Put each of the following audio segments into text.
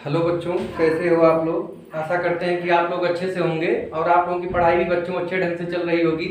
Hello बच्चों, कैसे हो आप लोग। आशा करते हैं कि आप लोग अच्छे से होंगे और आप लोगों की पढ़ाई भी बच्चों अच्छे ढंग से चल रही होगी।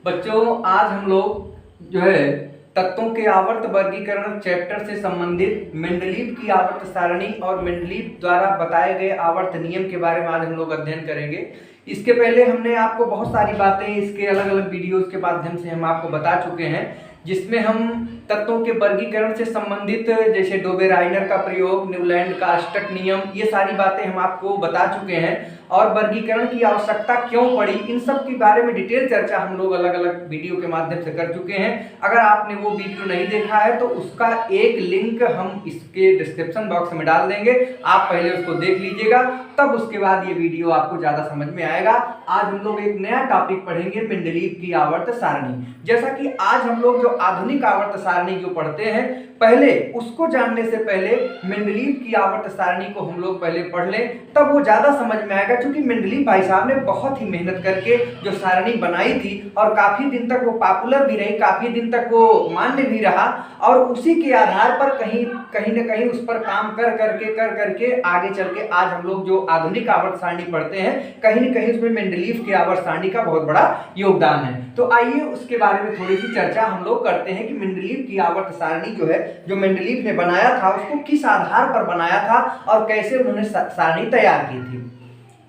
बच्चों, आज हम लोग जो है तत्वों के आवर्त वर्गीकरण चैप्टर से संबंधित मेंडलीव की आवर्त सारणी और मेंडलीव द्वारा बताए गए आवर्त नियम के बारे में आज हम लोग अध्ययन करेंगे। इसके पहले हमने आपको बहुत सारी बातें इसके अलग अलग वीडियोस के माध्यम से हम आपको बता चुके हैं, जिसमें हम तत्वों के वर्गीकरण से संबंधित जैसे डोबेराइनर का प्रयोग, न्यूलैंड का अष्टक नियम, ये सारी बातें हम आपको बता चुके हैं। और वर्गीकरण की आवश्यकता क्यों पड़ी, इन सब के बारे में डिटेल चर्चा हम लोग अलग अलग वीडियो के माध्यम से कर चुके हैं। अगर आपने वो वीडियो नहीं देखा है तो उसका एक लिंक हम इसके डिस्क्रिप्शन बॉक्स में डाल देंगे, आप पहले उसको देख लीजिएगा, तब उसके बाद ये वीडियो आपको ज्यादा समझ में आएगा। आज हम लोग एक नया टॉपिक पढ़ेंगे, मेंडलीव की आवर्त सारणी। जैसा कि आज हम लोग जो आधुनिक आवर्त सारणी जो पढ़ते हैं, पहले उसको जानने से पहले मेंडलीव की आवर्त सारणी को हम लोग पहले पढ़ लें, तब वो ज्यादा समझ में आएगा। क्योंकि मेंडलीव भाई साहब ने बहुत ही मेहनत करके जो सारणी बनाई थी और काफी दिन तक वो पॉपुलर भी रही, काफी दिन तक वो मान्य भी रहा, और उसी के आधार पर कहीं न कहीं उस पर काम कर करके आगे चल के आज हम लोग जो आधुनिक आवर्त सारणी पढ़ते हैं, कहीं न कहीं उसमें मेंडलीव की आवर्त सारणी का बहुत बड़ा योगदान है। तो आइए उसके बारे में थोड़ी सी चर्चा हम लोग करते हैं कि मेंडलीव की आवर्त सारणी जो है, जो मेंडलीव ने बनाया था, उसको किस आधार पर बनाया था और कैसे उन्होंने सारणी तैयार की थी।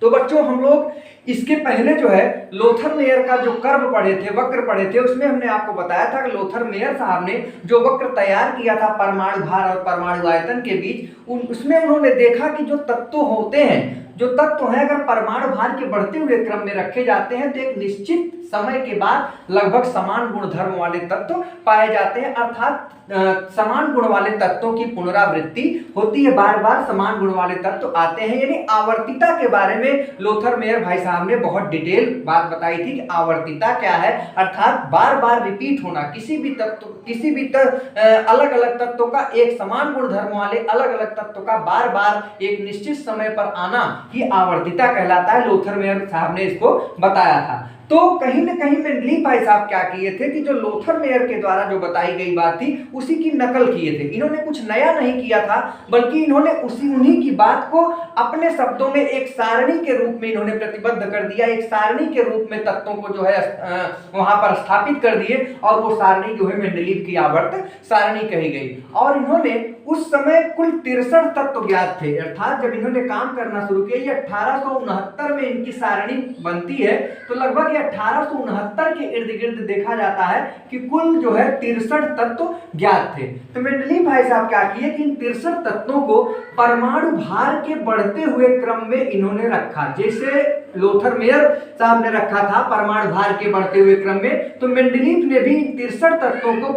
तो बच्चों, हम लोग इसके पहले जो है लोथर मेयर का जो कर्व पढ़े थे, वक्र पढ़े थे, उसमें हमने आपको बताया था कि लोथर मेयर साहब ने जो वक्र तैयार किया था परमाणु भार और परमाणु आयतन के बीच, उसमें उन्होंने देखा कि जो तत्व होते हैं, जो तत्व हैं, अगर परमाणु भार के बढ़ते हुए क्रम में रखे जाते हैं तो एक निश्चित समय के बाद लगभग समान गुणधर्म वाले तत्व पाए जाते हैं। अर्थात समान गुण वाले तत्वों की पुनरावृत्ति होती है, बार बार समान गुण वाले तत्व आते हैं। यानी आवर्तिता के बारे में लोथर मेयर भाई साहब ने बहुत डिटेल बात बताई थी कि आवर्तिता क्या है, अर्थात बार बार रिपीट होना किसी भी तत्व, अलग अलग तत्वों का, एक समान गुणधर्म वाले अलग अलग तत्व का बार बार एक निश्चित समय पर आना ही आवर्तिता कहलाता है। लोथर मेयर साहब ने इसको बताया था। तो कहीं न कहीं मेंडलीव भाई साहब क्या किए थे कि जो लोथर मेयर के द्वारा जो बताई गई बात थी उसी की नकल किए थे। इन्होंने कुछ नया नहीं किया था, बल्कि इन्होंने उन्हीं की बात को अपने शब्दों में एक सारणी के रूप में इन्होंने प्रतिबद्ध कर दिया, एक सारणी के रूप में तत्वों को जो है वहां पर स्थापित कर दिए, और वो सारणी जो है मेंडलीव की आवर्त सारणी कही गई। और इन्होंने उस समय कुल 63 तत्व ज्ञात थे। अर्थात जब इन्होंने काम करना शुरू किया, ये 1869 में इनकी सारणी बनती है, तो लगभग 1869 के इर्द गिर्द देखा जाता है कि कुल जो है 63 तत्व ज्ञात थे। तो मेंडलीव भाई साहब क्या किए कि इन 63 तत्वों को परमाणु भार के बढ़ते हुए क्रम में इन्होंने रखा। जैसे लोथर मेयर साहब ने रखा था परमाणु भार के बढ़ते हुए क्रम में, तो मेंडलीव ने भी 63 तत्वों को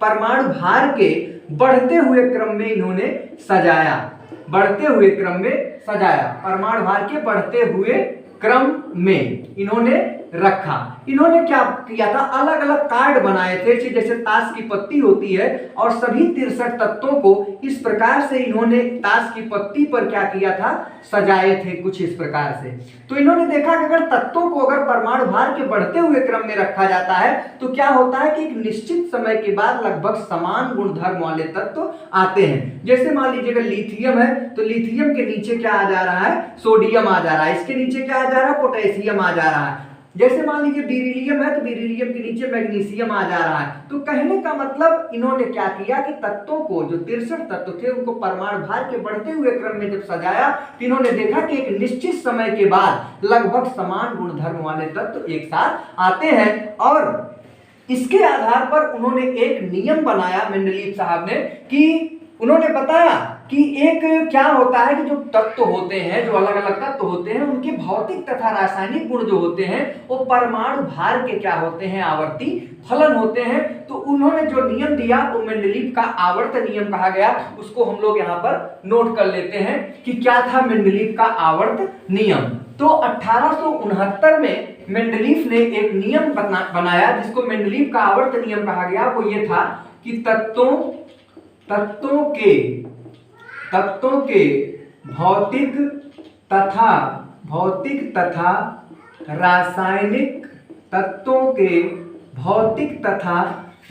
परमाणु भार के बढ़ते हुए क्रम में इन्होंने सजाया, बढ़ते हुए क्रम में सजाया, परमाणु भार के बढ़ते हुए क्रम में इन्होंने रखा। इन्होंने क्या किया था, अलग अलग कार्ड बनाए थे, जैसे ताश की पत्ती होती है, और सभी 63 तत्वों को इस प्रकार से इन्होंने ताश की पत्ती पर क्या किया था, सजाए थे कुछ इस प्रकार से। तो इन्होंने देखा कि अगर तत्वों को अगर परमाणु भार के बढ़ते हुए क्रम में रखा जाता है तो क्या होता है कि एक निश्चित समय के बाद लगभग समान गुणधर्म वाले तत्व आते हैं। जैसे मान लीजिए अगर लिथियम है, तो लिथियम के नीचे क्या आ जा रहा है, सोडियम आ जा रहा है, इसके नीचे क्या आ जा रहा है, पोटेशियम आ जा रहा है। जैसे मान लीजिए बेरिलियम है, तो बेरिलियम के नीचे मैग्नीशियम आ जा रहा है। तो कहने का मतलब इन्होंने क्या किया कि तत्वों को, जो 63 तत्व थे, उनको परमाणु भार के बढ़ते हुए क्रम में जब सजाया, तो इन्होंने देखा कि एक निश्चित समय के बाद लगभग समान गुणधर्म वाले तत्व एक साथ आते हैं। और इसके आधार पर उन्होंने एक नियम बनाया मेंडलीव साहब ने, कि उन्होंने बताया कि एक क्या होता है कि जो तत्व होते हैं, जो अलग अलग तत्व होते हैं, उनके भौतिक तथा रासायनिक गुण जो होते हैं वो परमाणु भार के क्या होते हैं, आवर्ती फलन होते हैं। तो उन्होंने जो नियम दिया वो मेंडलीव का आवर्त नियम कहा गया। उसको हम लोग यहाँ पर नोट कर लेते हैं कि क्या था मेंडलीव का आवर्त नियम। तो 1869 में मेंडलीव ने एक नियम बनाया जिसको मेंडलीव का आवर्त नियम कहा गया। वो ये था कि तत्वों के भौतिक तथा रासायनिक, तत्वों के भौतिक तथा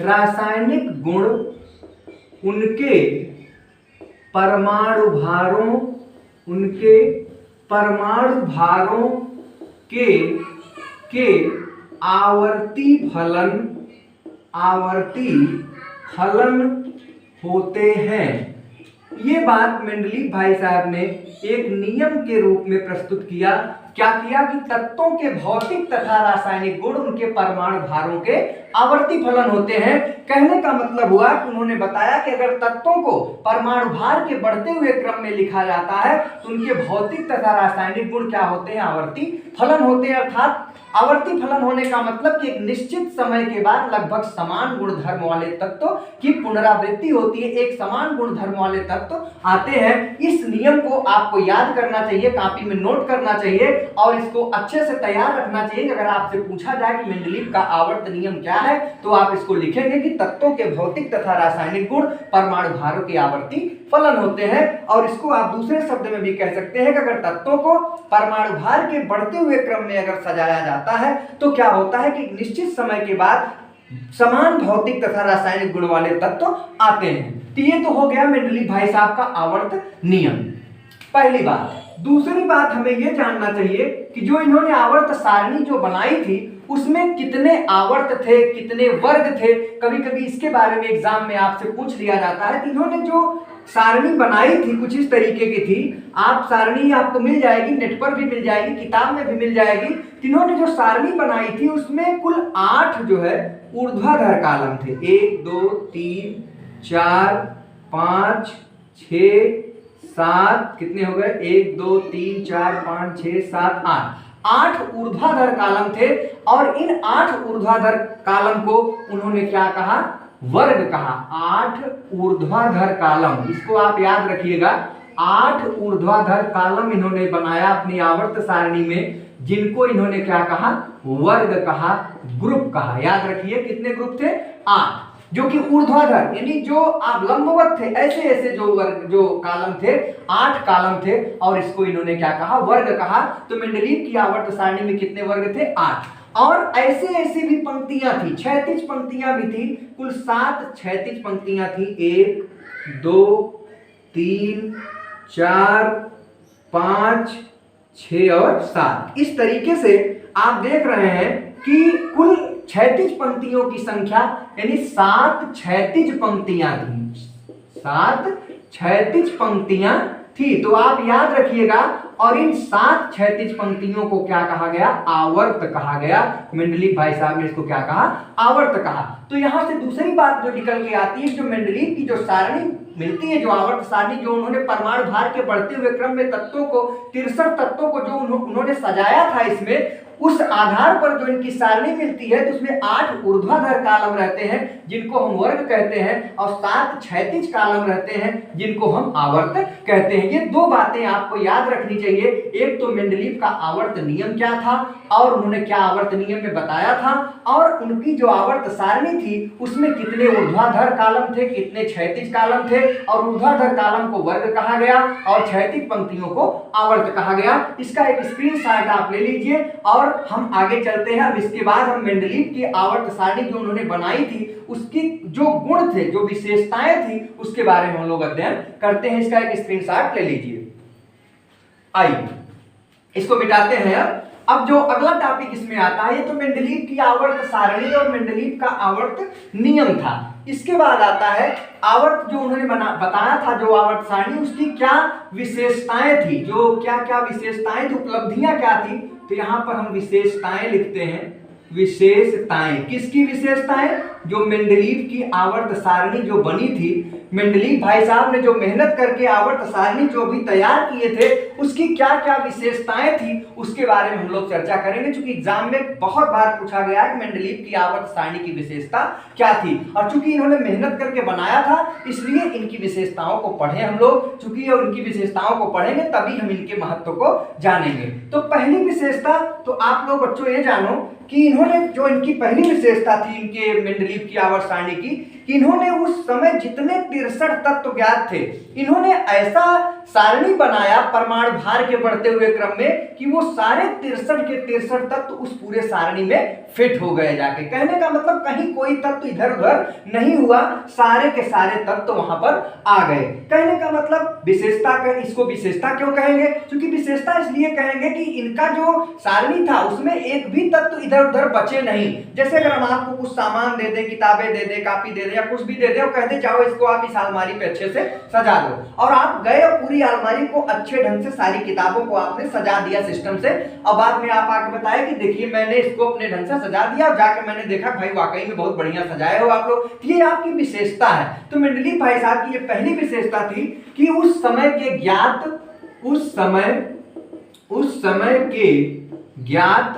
रासायनिक गुण उनके परमाणु भारों, उनके परमाणु भारों के आवर्ती फलन होते हैं। ये बात मेंडलीव भाई साहब ने एक नियम के रूप में प्रस्तुत किया। क्या किया कि तत्वों के भौतिक तथा रासायनिक गुण उनके परमाणु भारों के आवर्ती फलन होते हैं। कहने का मतलब हुआ कि उन्होंने बताया कि अगर तत्वों को परमाणु भार के बढ़ते हुए क्रम में लिखा जाता है तो उनके भौतिक तथा रासायनिक गुण क्या होते हैं? आवर्ती फलन होते हैं। अर्थात आवर्ती फलन होने का मतलब कि एक निश्चित समय के बाद लगभग समान गुणधर्म वाले तत्व की पुनरावृत्ति होती है, एक समान गुणधर्म वाले तत्व आते हैं। इस नियम को आपको याद करना चाहिए, कॉपी में नोट करना चाहिए और इसको अच्छे से तैयार रखना चाहिए। अगर आपसे पूछा जाए कि मेंडलीव का आवर्त नियम क्या है तो आप इसको लिखेंगे कि तत्वों के भौतिक तथा रासायनिक गुण परमाणु भारों के आवर्ती फलन होते हैं। और इसको आप दूसरे शब्द में भी कह सकते हैं कि अगर तत्वों को परमाणु भार के बढ़ते हुए क्रम में अगर सजाया जाता है तो क्या होता है कि निश्चित समय के बाद समान भौतिक तथा रासायनिक गुण वाले तत्व आते हैं। तो ये तो हो गया मेंडलीव भाई साहब का आवर्त नियम, पहली बात। दूसरी बात हमें यह जानना चाहिए कि जो इन्होंने आवर्त सारणी जो बनाई थी उसमें कितने आवर्त थे, कितने वर्ग थे। कभी कभी इसके बारे में एग्जाम में आपसे पूछ लिया जाता है कि इन्होंने जो सारणी बनाई थी कुछ इस तरीके की थी। आप सारणी आपको मिल जाएगी, नेट पर भी मिल जाएगी, किताब में भी मिल जाएगी। इन्होंने जो सारणी बनाई थी उसमें कुल 8 जो है ऊर्ध्वाधर कॉलम थे। 1 2 3 4 5 6 7, कितने हो गए? 1 2 3 4 5 6 7 8 ऊर्ध्वाधर कॉलम थे। और इन 8 ऊर्ध्वाधर कॉलम को उन्होंने क्या कहा? वर्ग कहा। 8 ऊर्ध्वाधर कॉलम, इसको आप याद रखिएगा। 8 ऊर्ध्वाधर कॉलम इन्होंने बनाया अपनी आवर्त सारणी में, जिनको इन्होंने क्या कहा? वर्ग कहा, ग्रुप कहा। याद रखिए कितने ग्रुप थे? 8, जो कि ऊर्ध्वाधर यानी जो आप लंबवत थे, ऐसे ऐसे जो वर्ग जो कॉलम थे 8 कॉलम थे और इसको इन्होंने क्या कहा? वर्ग कहा। तो मेंडलीव की आवर्त सारणी में कितने वर्ग थे? 8। और ऐसे ऐसे भी पंक्तियां थी, क्षैतिज पंक्तियां भी थी। कुल 7 क्षैतिज पंक्तियां थी। 1 2 3 4 5 6 और 7। इस तरीके से आप देख रहे हैं कि कुल क्षैतिज पंक्तियों की संख्या यानी 7 क्षैतिज पंक्तियां थी। 7 क्षैतिज पंक्तियां थी। तो आप याद रखिएगा। और इन 7 क्षैतिज पंक्तियों को क्या कहा गया? आवर्त कहा गया। मेंडलीव भाई साहब ने इसको क्या कहा? आवर्त कहा। तो यहां से दूसरी बात जो निकल के आती है, जो मेंडलीव की जो सारणी मिलती है, जो आवर्त सारणी जो उन्होंने परमाणु भार के बढ़ते हुए क्रम में तत्वों को 63 तत्वों को जो उन्होंने सजाया था इसमें, उस आधार पर जो इनकी सारणी मिलती है तो उसमें 8 ऊर्ध्वाधर कॉलम रहते हैं जिनको हम वर्ग कहते हैं और 7 क्षैतिज कॉलम रहते हैं जिनको हम आवर्त कहते हैं। ये 2 बातें आपको याद रखनी चाहिए। एक तो मेंडलीव का आवर्त नियम क्या था और उन्होंने क्या आवर्त नियम में बताया था, और उनकी जो आवर्त सारणी थी उसमें कितने ऊर्ध्वाधर कॉलम थे, कितने क्षैतिज कॉलम थे, और ऊर्ध्वाधर कॉलम को वर्ग कहा गया और क्षैतिज पंक्तियों को आवर्त कहा गया। इसका एक स्क्रीनशॉट आप ले लीजिए और हम आगे चलते हैं। अब इसके बाद हम मेंडलीव की आवर्त सारणी जो उन्होंने बनाई थी उसकी जो गुण थे, जो विशेषताएं थी, उसके बारे में हम लोग अध्ययन करते हैं। इसका एक स्क्रीनशॉट ले लीजिए। आइए इसको मिटाते हैं। अब जो अगला टॉपिक इसमें आता है, ये तो मेंडलीव की आवर्त सारणी और मेंडलीव का आवर्त नियम था। इसके बाद आता है आवर्त जो उन्होंने बताया था, जो आवर्त सारणी उसकी क्या विशेषताएं थी, जो क्या क्या विशेषताएं थी, उपलब्धियां क्या थी। तो यहां पर हम विशेषताएं लिखते हैं। विशेषताएं, किसकी विशेषताएं? जो मेंडलीव की आवर्त सारणी जो बनी थी, मेंडलीव भाई साहब ने जो मेहनत करके आवर्त सारणी जो भी तैयार किए थे उसकी क्या क्या विशेषताएं थी उसके बारे में हम लोग चर्चा करेंगे। क्योंकि एग्जाम में बहुत बार पूछा गया है कि मेंडलीव की आवर्त सारणी की विशेषता क्या थी, और चूंकि इन्होंने मेहनत करके बनाया था इसलिए इनकी विशेषताओं को पढ़े हम लोग। चूंकि उनकी विशेषताओं को पढ़ेंगे तभी हम इनके महत्व को जानेंगे। तो पहली विशेषता तो आप लोग बच्चों ये जानो कि इन्होंने जो इनकी पहली विशेषता थी इनके मेंडलीव की आवर्त सारणी की, कि इन्होंने उस समय जितने 63 तत्व ज्ञात थे, इन्होंने ऐसा सारणी बनाया परमाणु भार के बढ़ते हुए क्रम में कि वो सारे 63 के 63 तत्व उस पूरे सारणी में फिट हो गए जाके। कहने का मतलब कहीं कोई तत्व इधर उधर नहीं हुआ, सारे के सारे तत्व वहां पर आ गए। कहने का मतलब विशेषता का, इसको विशेषता क्यों कहेंगे? क्योंकि विशेषता इसलिए कहेंगे कि इनका जो सारणी था उसमें एक भी तत्व इधर उधर बचे नहीं। जैसे अगर हम आपको कुछ सामान दे दें, किताबें दे दें, कॉपी दे दें या कुछ भी दे दें और कहते जाओ इसको आप इस अलमारी पे अच्छे से सजा दो, और आप गए और पूरी अलमारी को अच्छे ढंग से सारी किताबों को आपने सजा दिया सिस्टम से, और बाद में आप आके बताया कि देखिए मैंने इसको अपने ढंग से सजा दिया, जाके मैंने देखा भाई वाकई में बहुत बढ़िया सजाए हो आप लोग, ये आपकी विशेषता है। तो मेंडलीव भाई साहब की ये पहली विशेषता थी कि उस समय के ज्ञात, उस समय के ज्ञात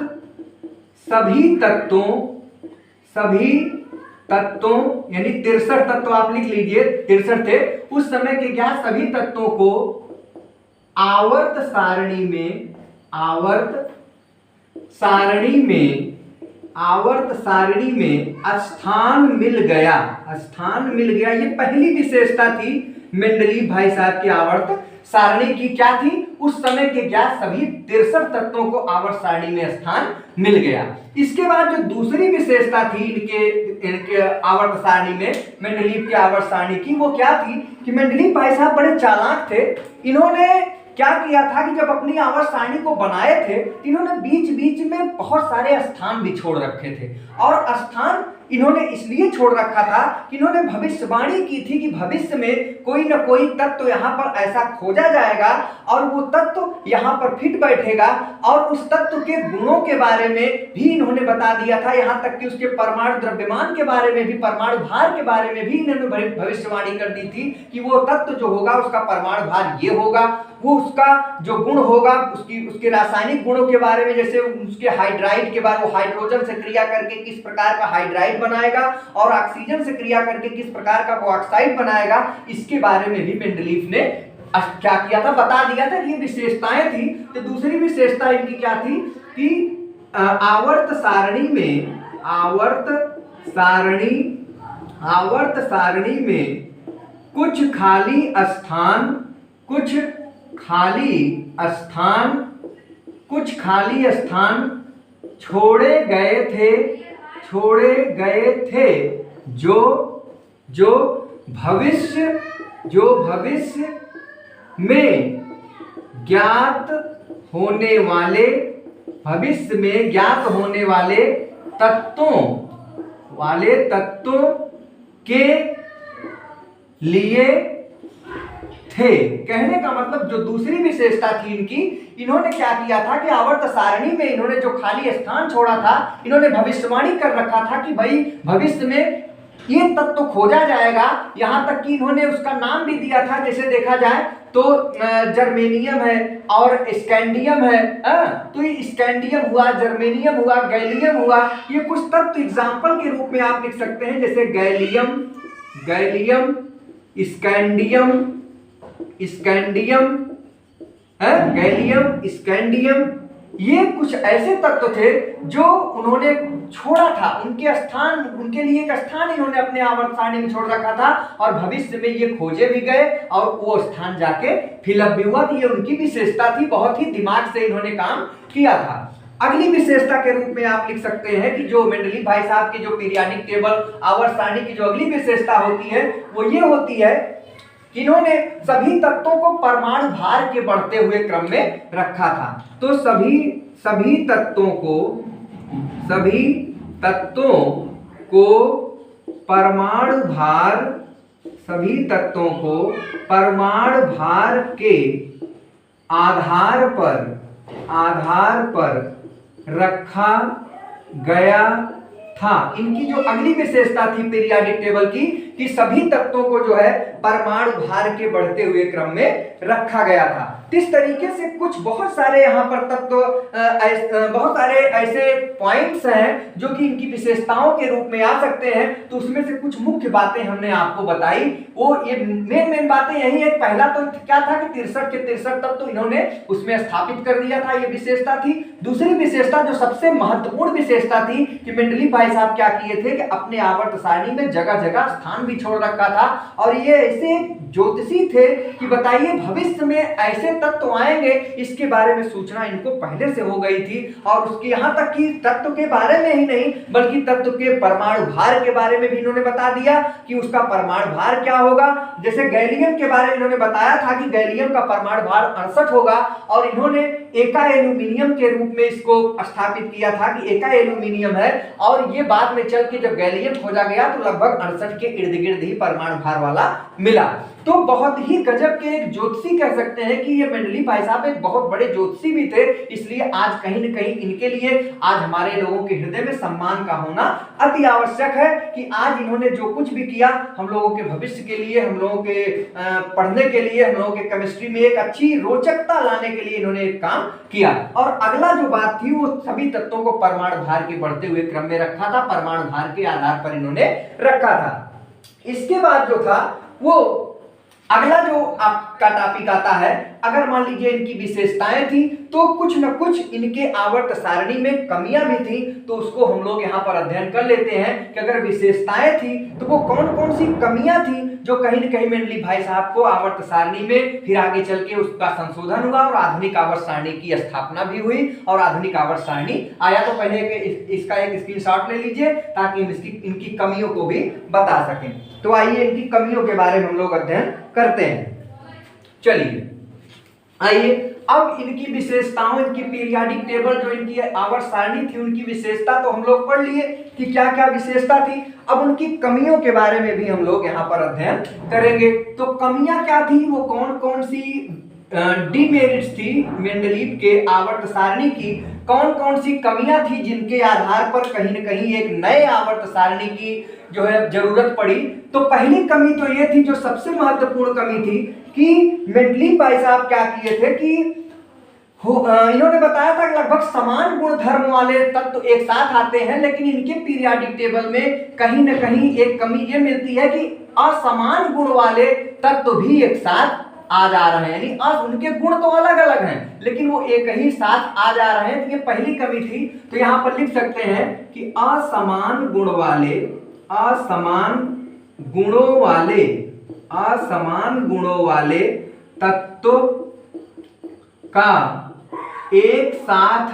सभी तत्वों यानी 63 तत्व आप लिख लीजिए, 63 थे। उस समय के ज्ञात सभी तत्वों को आवर्त सारणी में स्थान मिल गया। ये पहली विशेषता थी मेंडलीव भाई साहब की आवर्त सारणी की। क्या थी? उस समय के ज्ञात सभी 63 तत्वों को आवर्त सारणी में स्थान मिल गया। इसके बाद जो दूसरी विशेषता थी इनके आवर्त सारणी में, मेंडलीव की आवर्त सारणी की, वो क्या थी कि मेंडलीव भाई साहब बड़े चालाक थे। इन्होंने क्या किया था कि जब अपनी आवर्त सारणी को बनाए थे, इन्होंने बीच बीच में बहुत सारे स्थान भी छोड़ रखे थे, और स्थान इन्होंने इसलिए छोड़ रखा था कि इन्होंने भविष्यवाणी की थी कि भविष्य में कोई ना कोई तत्व यहाँ पर ऐसा खोजा जाएगा और वो तत्व यहाँ पर फिट बैठेगा, और उस तत्व के गुणों के बारे में भी इन्होंने बता दिया था, यहाँ तक कि उसके परमाणु द्रव्यमान के बारे में भी, परमाणु भार के बारे में भी इन्होंने भविष्यवाणी कर दी थी कि वो तत्व जो होगा उसका परमाणु भार ये होगा, वो उसका जो गुण होगा उसके रासायनिक गुणों के बारे में, जैसे उसके हाइड्राइड के बारे में, हाइड्रोजन से क्रिया करके किस प्रकार का हाइड्राइड बनाएगा और ऑक्सीजन से क्रिया करके किस प्रकार का ऑक्साइड बनाएगा, इसके बारे में भी मेंडलीव ने क्या किया था, बता दिया था। ये विशेषताएं थी। तो दूसरी विशेषता इनकी क्या थी कि आवर्त सारणी में कुछ खाली स्थान छोड़े गए थे जो भविष्य में ज्ञात होने वाले तत्वों के लिए थे। कहने का मतलब जो दूसरी विशेषता थी इनकी, इन्होंने क्या किया था कि आवर्त सारणी में इन्होंने जो खाली स्थान छोड़ा था, इन्होंने भविष्यवाणी कर रखा था कि भाई भविष्य में ये तत्व खोजा जाएगा। यहां तक कि इन्होंने उसका नाम भी दिया था, जैसे देखा जाए तो जर्मेनियम है और स्कैंडियम है। तो ये स्कैंडियम हुआ, जर्मेनियम हुआ, गैलियम हुआ, ये कुछ तत्व एग्जाम्पल के रूप में आप लिख सकते हैं, जैसे गैलियम, स्कैंडियम, ये कुछ ऐसे तत्व थे जो उन्होंने छोड़ा था, उनके लिए एक स्थान इन्होंने अपने आवर्त सारणी में छोड़ रखा था, और भविष्य में ये खोजे भी गए और वो स्थान जाके फिलअप भी हुआ। तो ये उनकी विशेषता थी, बहुत ही दिमाग से इन्होंने काम किया था। अगली विशेषता के रूप में आप लिख सकते हैं कि जो मेंडलीव भाई साहब की जो पीरियाडिक टेबल आवर्त सारणी की जो अगली विशेषता होती है वो ये होती है, इन्होंने सभी तत्वों को परमाणु भार के बढ़ते हुए क्रम में रखा था। तो सभी तत्वों को परमाणु भार के आधार पर रखा गया था। इनकी जो अगली विशेषता थी पीरियाडिक टेबल की कि सभी तत्वों को जो है परमाणु भार के बढ़ते हुए क्रम में रखा गया था। इस तरीके से कुछ बहुत सारे यहाँ पर तत्व बहुत सारे ऐसे पॉइंट्स हैं जो कि इनकी विशेषताओं के रूप में आ सकते हैं। तो उसमें से कुछ मुख्य बातें हमने आपको बताई, वो ये मेन बातें यही है। पहला तो क्या था कि 63 के 63 तत्व इन्होंने उसमें स्थापित कर दिया था, ये विशेषता थी। दूसरी विशेषता जो सबसे महत्वपूर्ण विशेषता थी कि मेंडलीव भाई साहब क्या किए थे कि अपने आवर्त सारणी में जगह जगह स्थान भी छोड़ रखा था। और ये ऐसे ज्योतिषी थे कि बताइए भविष्य में ऐसे तत्व आएंगे, इसके बारे में सूचना इनको पहले से हो गई थी। और उसके यहाँ तक कि तत्व के बारे में ही नहीं बल्कि तत्व के परमाणु भार के बारे में भी इन्होंने बता दिया कि उसका परमाणु भार क्या होगा। जैसे गैलियम के बारे में इन्होंने बताया था कि गैलियम का परमाणु भार 68 होगा, और इन्होंने एका एल्यूमिनियम के रूप में इसको स्थापित किया था कि एका एल्यूमिनियम है। और ये बाद में चल के जब गैलियम खोजा गया तो लगभग 68 के इर्द गिर्द ही परमाणु भार वाला मिला। तो बहुत ही गजब के एक ज्योतिषी कह सकते हैं कि ये मेंडलीव भाई साहब एक बहुत बड़े ज्योतिषी भी थे। इसलिए आज कहीं न कहीं इनके लिए आज हमारे लोगों के हृदय में सम्मान का होना अति आवश्यक है कि आज इन्होंने जो कुछ भी किया हम लोगों के भविष्य के लिए, हम लोगों के पढ़ने के लिए, हम लोगों के केमिस्ट्री में एक अच्छी रोचकता लाने के लिए इन्होंने एक काम किया। और अगला जो बात थी वो सभी तत्वों को परमाणु भार के बढ़ते हुए क्रम में रखा था, परमाणु भार के आधार पर इन्होंने रखा था। इसके बाद जो था वो अगला जो आपका टॉपिक आता है, अगर मान लीजिए इनकी विशेषताएं थी तो कुछ न कुछ इनके आवर्त सारणी में कमियां भी थी, तो उसको हम लोग यहाँ पर अध्ययन कर लेते हैं कि अगर विशेषताएं थी तो वो कौन कौन सी कमियां थी जो कहीं न कहीं मेंडलीव भाई साहब को आवर्त सारणी में फिर आगे चल के उसका संशोधन हुआ और आधुनिक आवर्त सारणी की स्थापना भी हुई और आधुनिक आवर्त सारणी आया। तो पहले इसका एक स्क्रीनशॉट ले लीजिए ताकि हम इनकी कमियों को भी बता सकें। तो आइए इनकी कमियों के बारे में हम लोग अध्ययन करते हैं। चलिए आइए अब इनकी विशेषताओं, इनकी पीरियाडिक टेबल जो इनकी आवर्त सारणी थी उनकी विशेषता तो हम लोग पढ़ लिए कि क्या क्या विशेषता थी। अब उनकी कमियों के बारे में भी हम लोग यहाँ पर अध्ययन करेंगे। तो कमियां क्या थी, वो कौन कौन सी डीमेरिट्स थी मेंडलीव के आवर्त सारणी की, कौन कौन सी कमियां थी जिनके आधार पर कहीं न कहीं एक नए आवर्त सारणी की जो है जरूरत पड़ी। तो पहली कमी तो ये थी, जो सबसे महत्वपूर्ण कमी थी, कि मेंडलीव भाई साहब क्या किए थे कि इन्होंने बताया था कि लगभग समान गुण धर्म वाले तत्व एक साथ आते हैं, लेकिन इनके पीरियाडिक टेबल में कहीं न कहीं एक कमी ये मिलती है कि असमान गुण वाले तत्व भी एक साथ आ जा रहे हैं। यानी उनके गुण तो अलग अलग हैं लेकिन वो एक ही साथ आ जा रहे हैं। तो ये पहली कमी थी। तो यहाँ पर लिख सकते हैं कि असमान गुणों वाले तत्व का एक साथ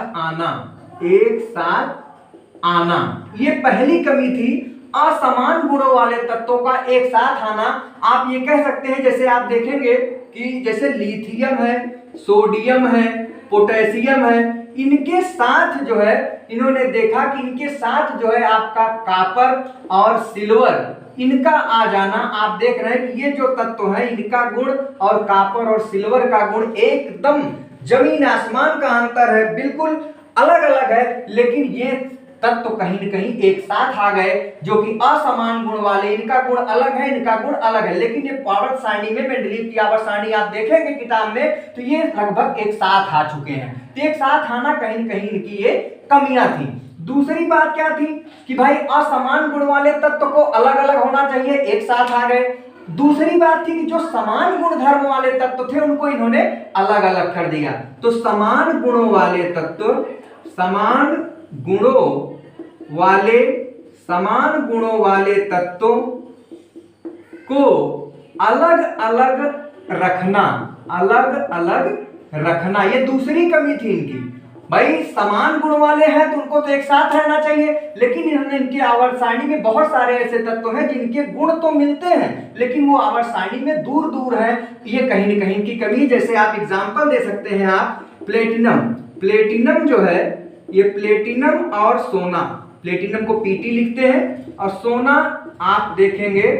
आना, ये पहली कमी थी। असमान गुणों वाले तत्वों का एक साथ आना, आप ये कह सकते हैं, जैसे आप देखेंगे कि जैसे लिथियम है, सोडियम है, पोटेशियम है, इनके साथ जो है इन्होंने देखा कि इनके साथ जो है आपका कॉपर और सिल्वर, इनका आ जाना, आप देख रहे हैं कि ये जो तत्व है इनका गुण और कॉपर और सिल्वर का गुण एकदम जमीन आसमान का अंतर है, बिल्कुल अलग अलग है। लेकिन ये तत्व कहीं न कहीं एक साथ आ गए जो कि असमान गुण वाले, इनका गुण अलग है, इनका गुण अलग है। लेकिन ये आवर्त सारणी में मेंडलीव की आवर्त सारणी आप देखेंगे किताब में तो ये लगभग एक साथ आ चुके हैं। तो एक साथ आना कहीं न कहीं इनकी ये कमियां थी। दूसरी बात क्या थी कि भाई असमान गुण वाले तत्व को अलग अलग होना चाहिए, एक साथ आ गए। दूसरी बात थी कि जो समान गुण धर्म वाले तत्व थे उनको इन्होंने अलग अलग कर दिया। तो समान गुणों वाले तत्व, समान गुणों वाले तत्वों को अलग अलग रखना, ये दूसरी कमी थी इनकी। भाई समान गुण वाले हैं तो उनको तो एक साथ रहना चाहिए, लेकिन इन्होंने इनकी आवर्त सारणी में बहुत सारे ऐसे तत्व हैं जिनके गुण तो मिलते हैं लेकिन वो आवर्त सारणी में दूर दूर हैं। ये कहीं न कहीं की कमी। जैसे आप एग्जांपल दे सकते हैं, आप प्लेटिनम जो है, ये प्लेटिनम और सोना, प्लेटिनम को पीटी लिखते हैं और सोना आप देखेंगे,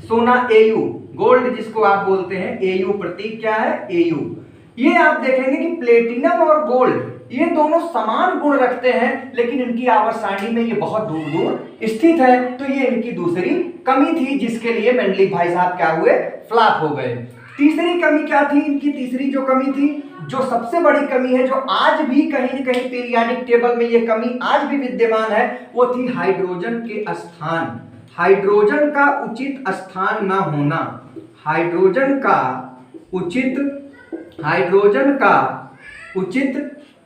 सोना एयू, गोल्ड जिसको आप बोलते हैं, एयू प्रतीक क्या है, एयू। ये आप देखेंगे कि प्लेटिनम और गोल्ड ये दोनों समान गुण रखते हैं, लेकिन इनकी आवर्त सारणी में ये बहुत दूर दूर स्थित है। तो ये इनकी दूसरी कमी थी, जिसके लिए मेंडलीव भाई साहब क्या हुए, फ्लॉप हो गए। तीसरी कमी क्या थी इनकी? तीसरी जो कमी थी, जो सबसे बड़ी कमी है, जो आज भी कहीं न कहीं पीरियाडिक टेबल में ये कमी आज भी विद्यमान है, वो थी हाइड्रोजन के स्थान, हाइड्रोजन का उचित स्थान ना होना, हाइड्रोजन का उचित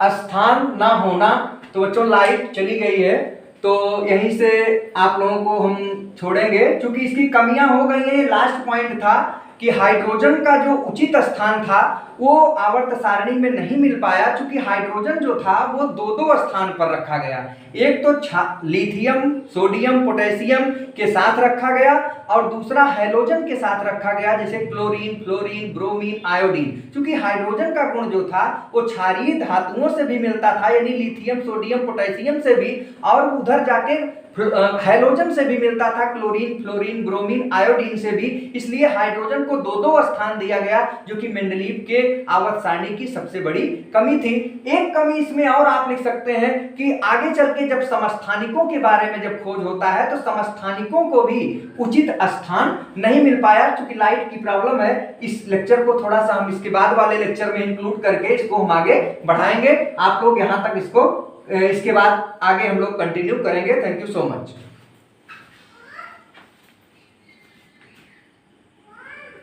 स्थान ना होना। तो बच्चों लाइट चली गई है, तो यहीं से आप लोगों को हम छोड़ेंगे, क्योंकि इसकी कमियां हो गई हैं। लास्ट पॉइंट था कि हाइड्रोजन का जो उचित स्थान था वो आवर्त सारणी में नहीं मिल पाया, क्योंकि हाइड्रोजन जो था वो दो स्थान पर रखा गया। एक तो लिथियम, सोडियम, पोटेशियम के साथ रखा गया, और दूसरा हैलोजन के साथ रखा गया, जैसे क्लोरीन, फ्लोरीन, ब्रोमीन, आयोडीन। क्योंकि हाइड्रोजन का गुण जो था वो क्षारीय धातुओं से भी मिलता था, यानी लिथियम, सोडियम, पोटेशियम से भी, और उधर जाके हैलोजन से भी मिलता था, क्लोरीन, फ्लोरीन, ब्रोमीन, आयोडीन से भी। इसलिए हाइड्रोजन को दो स्थान दिया गया, जो कि मेंडलीव के आवर्त सारणी की सबसे बड़ी कमी थी। एक कमी इसमें और आप लिख सकते हैं कि आगे चल के जब समस्थानिकों के बारे में जब खोज होता है, तो समस्थानिकों को भी उचित स्थान नहीं मिल पाया। क्योंकि लाइट की प्रॉब्लम है, इस लेक्चर को थोड़ा सा हम इसके बाद वाले लेक्चर में इंक्लूड करके इसको हम आगे बढ़ाएंगे। आप लोग यहां तक इसके बाद आगे हम लोग कंटिन्यू करेंगे। Thank you so much.